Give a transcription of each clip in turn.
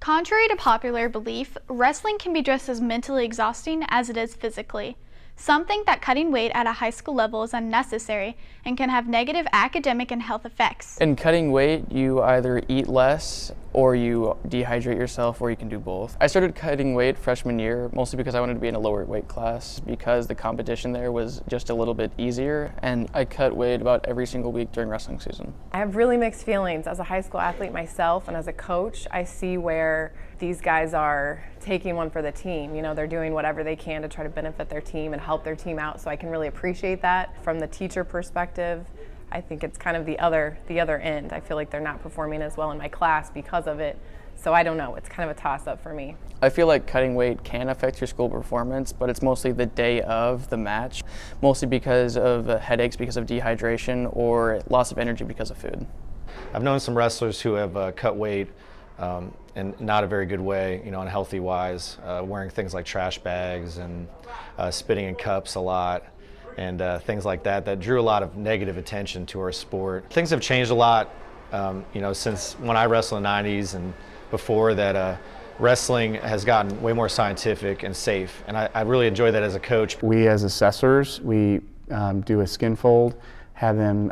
Contrary to popular belief, wrestling can be just as mentally exhausting as it is physically. Some think that cutting weight at a high school level is unnecessary and can have negative academic and health effects. In cutting weight, you either eat less or you dehydrate yourself, or you can do both. I started cutting weight freshman year mostly because I wanted to be in a lower weight class because the competition there was just a little bit easier, and I cut weight about every single week during wrestling season. I have really mixed feelings. As a high school athlete myself and as a coach, I see where these guys are taking one for the team. You know, they're doing whatever they can to try to benefit their team and help their team out, so I can really appreciate that. From the teacher perspective, I think it's kind of the other end. I feel like they're not performing as well in my class because of it. So I don't know, it's kind of a toss-up for me. I feel like cutting weight can affect your school performance, but it's mostly the day of the match, mostly because of headaches because of dehydration or loss of energy because of food. I've known some wrestlers who have cut weight in not a very good way, you know, unhealthy wise, wearing things like trash bags and spitting in cups a lot, and things like that drew a lot of negative attention to our sport. Things have changed a lot, you know, since when I wrestled in the 90s and before that. Wrestling has gotten way more scientific and safe, and I really enjoy that as a coach. We as assessors, we do a skin fold, have them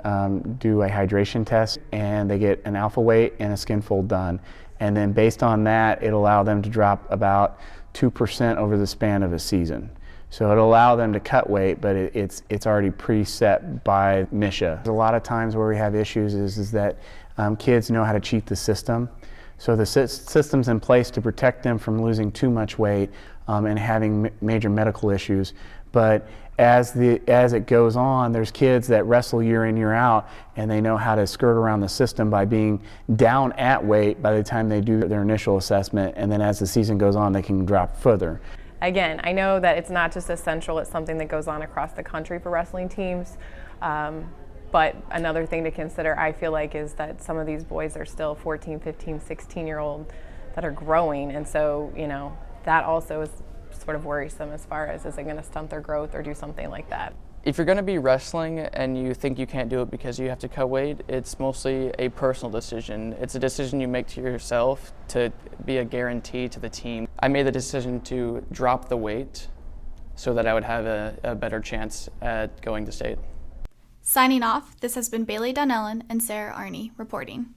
do a hydration test, and they get an alpha weight and a skin fold done. And then based on that, it'll allow them to drop about 2% over the span of a season. So it'll allow them to cut weight, but it's already preset by NSPA. A lot of times where we have issues is that kids know how to cheat the system. So the system's in place to protect them from losing too much weight and having major medical issues. But as it goes on, there's kids that wrestle year in, year out, and they know how to skirt around the system by being down at weight by the time they do their initial assessment, and then as the season goes on, they can drop further. Again, I know that it's not just essential, it's something that goes on across the country for wrestling teams. But another thing to consider, I feel like, is that some of these boys are still 14, 15, 16-year-old that are growing, and so, you know, that also is sort of worrisome as far as, is it going to stunt their growth or do something like that? If you're going to be wrestling and you think you can't do it because you have to cut weight, it's mostly a personal decision. It's a decision you make to yourself to be a guarantee to the team. I made the decision to drop the weight so that I would have a better chance at going to state. Signing off, this has been Bailey Donnellen and Sarah Arney reporting.